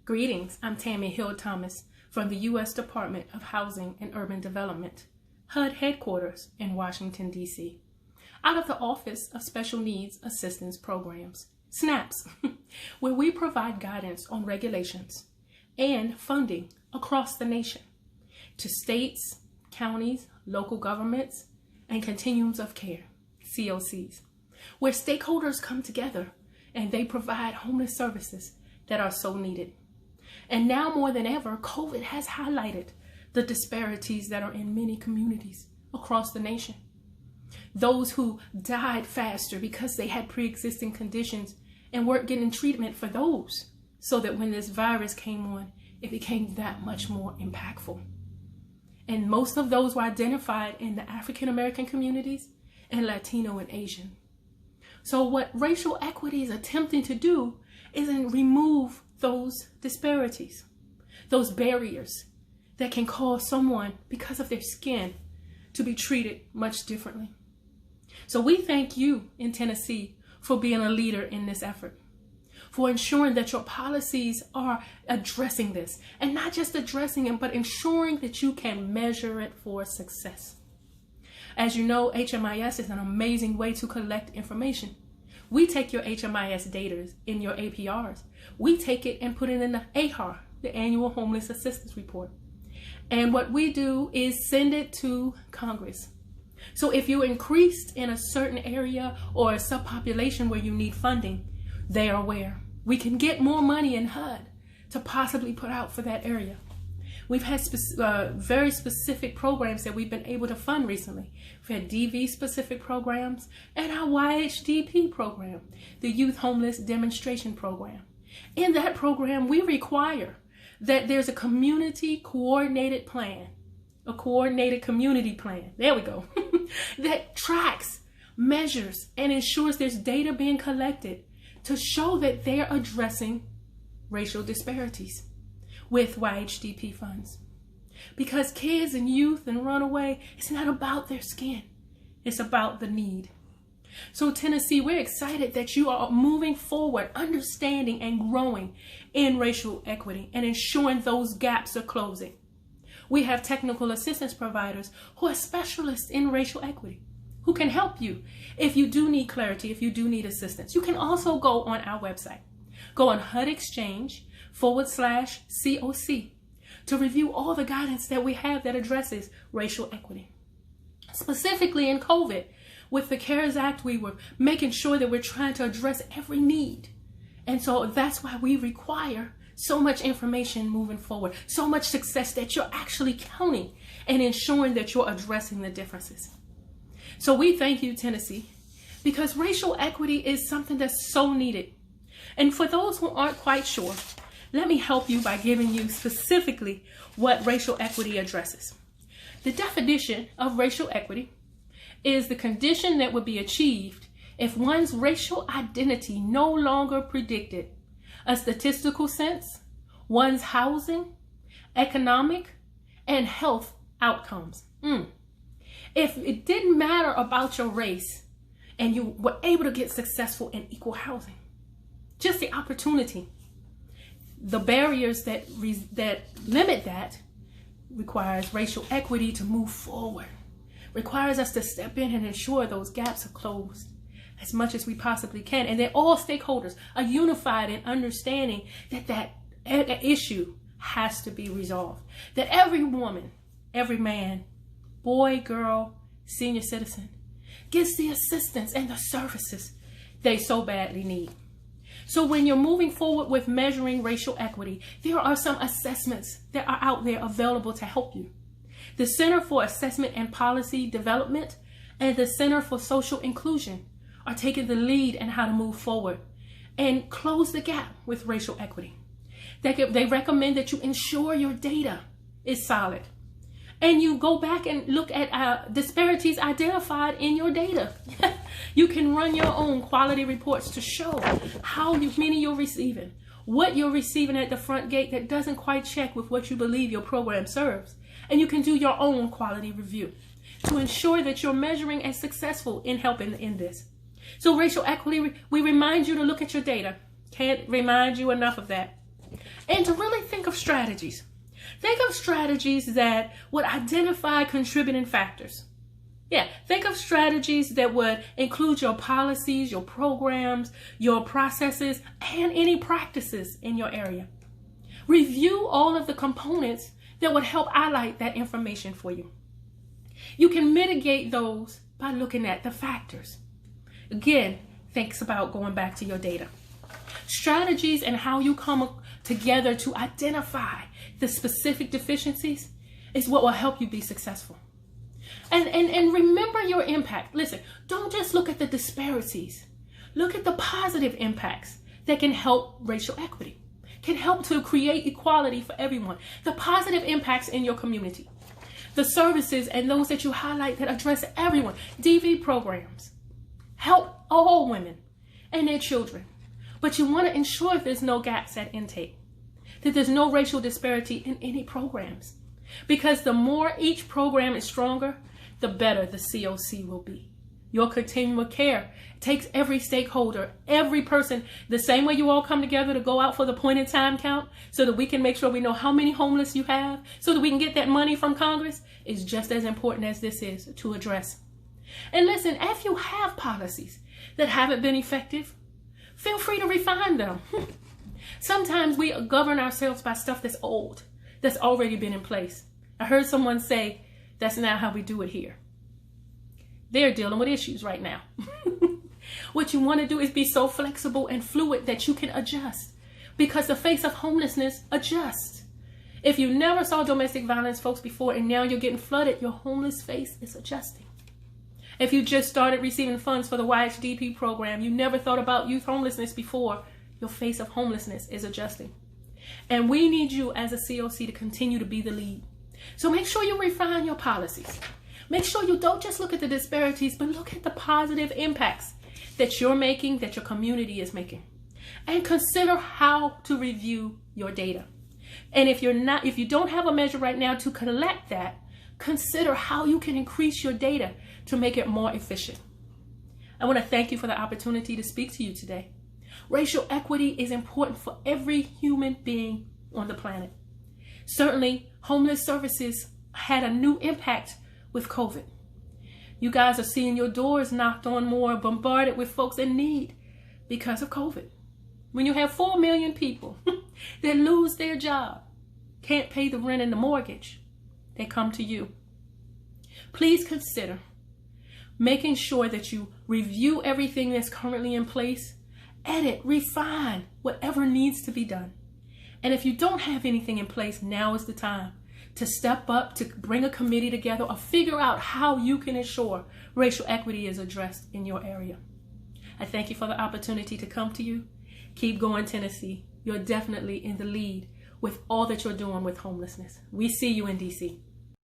Greetings, I'm Tammy Hill-Thomas from the U.S. Department of Housing and Urban Development, HUD headquarters in Washington, D.C., out of the Office of Special Needs Assistance Programs, SNAPS, where we provide guidance on regulations and funding across the nation to states, counties, local governments, and continuums of care, CoCs, where stakeholders come together and they provide homeless services that are so needed. And now more than ever, COVID has highlighted the disparities that are in many communities across the nation. Those who died faster because they had pre-existing conditions and weren't getting treatment for those, so that when this virus came on, it became that much more impactful. And most of those were identified in the African American communities and Latino and Asian. So what racial equity is attempting to do is remove those disparities, those barriers that can cause someone, because of their skin, to be treated much differently. So we thank you in Tennessee for being a leader in this effort, for ensuring that your policies are addressing this, and not just addressing it, but ensuring that you can measure it for success. As you know, HMIS is an amazing way to collect information. We take your HMIS data in your APRs. We take it and put it in the AHAR, the Annual Homeless Assistance Report. And what we do is send it to Congress. So if you increased in a certain area or a subpopulation where you need funding, they are aware. We can get more money in HUD to possibly put out for that area. We've had very specific programs that we've been able to fund recently. We've had DV-specific programs and our YHDP program, the Youth Homeless Demonstration Program. In that program, we require that there's a community coordinated plan, a coordinated community plan, there we go, that tracks, measures, and ensures there's data being collected to show that they're addressing racial disparities with YHDP funds. Because kids and youth and runaway, it's not about their skin, it's about the need. So Tennessee, we're excited that you are moving forward, understanding and growing in racial equity and ensuring those gaps are closing. We have technical assistance providers who are specialists in racial equity, who can help you if you do need clarity, if you do need assistance. You can also go on our website, go on HUD Exchange/CoC to review all the guidance that we have that addresses racial equity. Specifically in COVID, with the CARES Act, we were making sure that we're trying to address every need. And so that's why we require so much information moving forward, so much success that you're actually counting and ensuring that you're addressing the differences. So we thank you, Tennessee, because racial equity is something that's so needed. And for those who aren't quite sure, let me help you by giving you specifically what racial equity addresses. The definition of racial equity is the condition that would be achieved if one's racial identity no longer predicted a statistical sense, one's housing, economic, and health outcomes. If it didn't matter about your race and you were able to get successful in equal housing, just the opportunity, the barriers that limit that requires racial equity to move forward, requires us to step in and ensure those gaps are closed as much as we possibly can, and that all stakeholders are unified in understanding that that issue has to be resolved, that every woman, every man, boy, girl, senior citizen gets the assistance and the services they so badly need. So when you're moving forward with measuring racial equity, there are some assessments that are out there available to help you. The Center for Assessment and Policy Development and the Center for Social Inclusion are taking the lead in how to move forward and close the gap with racial equity. They recommend that you ensure your data is solid and you go back and look at disparities identified in your data. You can run your own quality reports to show how many you're receiving, what you're receiving at the front gate that doesn't quite check with what you believe your program serves. And you can do your own quality review to ensure that you're measuring and successful in helping in this. So racial equity, we remind you to look at your data. Can't remind you enough of that. and to really think of strategies. Think of strategies that would identify contributing factors. Yeah, think of strategies that would include your policies, your programs, your processes, and any practices in your area. Review all of the components that would help highlight that information for you. You can mitigate those by looking at the factors. Again, thinks about going back to your data. Strategies and how you come together to identify the specific deficiencies is what will help you be successful. And remember your impact. Listen, don't just look at the disparities. Look at the positive impacts that can help racial equity, can help to create equality for everyone. The positive impacts in your community. The services and those that you highlight that address everyone. DV programs help all women and their children. But you want to ensure there's no gaps at intake, that there's no racial disparity in any programs. Because the more each program is stronger, the better the CoC will be. Your continuum of care takes every stakeholder, every person, the same way you all come together to go out for the point in time count so that we can make sure we know how many homeless you have, so that we can get that money from Congress, is just as important as this is to address. And listen, if you have policies that haven't been effective, feel free to refine them. Sometimes we govern ourselves by stuff that's old, that's already been in place. I heard someone say, that's not how we do it here. They're dealing with issues right now. What you want to do is be so flexible and fluid that you can adjust, because the face of homelessness adjusts. If you never saw domestic violence folks before and now you're getting flooded, your homeless face is adjusting. If you just started receiving funds for the YHDP program, you never thought about youth homelessness before, your face of homelessness is adjusting. And we need you as a CoC to continue to be the lead. So make sure you refine your policies. Make sure you don't just look at the disparities, but look at the positive impacts that you're making, that your community is making. And consider how to review your data. And if you don't have a measure right now to collect that, consider how you can increase your data to make it more efficient. I want to thank you for the opportunity to speak to you today. Racial equity is important for every human being on the planet. Certainly, homeless services had a new impact with COVID. You guys are seeing your doors knocked on more, bombarded with folks in need because of COVID. When you have 4 million people that lose their job, can't pay the rent and the mortgage, they come to you. Please consider making sure that you review everything that's currently in place, edit, refine whatever needs to be done. And if you don't have anything in place, now is the time to step up, to bring a committee together, or figure out how you can ensure racial equity is addressed in your area. I thank you for the opportunity to come to you. Keep going, Tennessee. You're definitely in the lead with all that you're doing with homelessness. We see you in DC.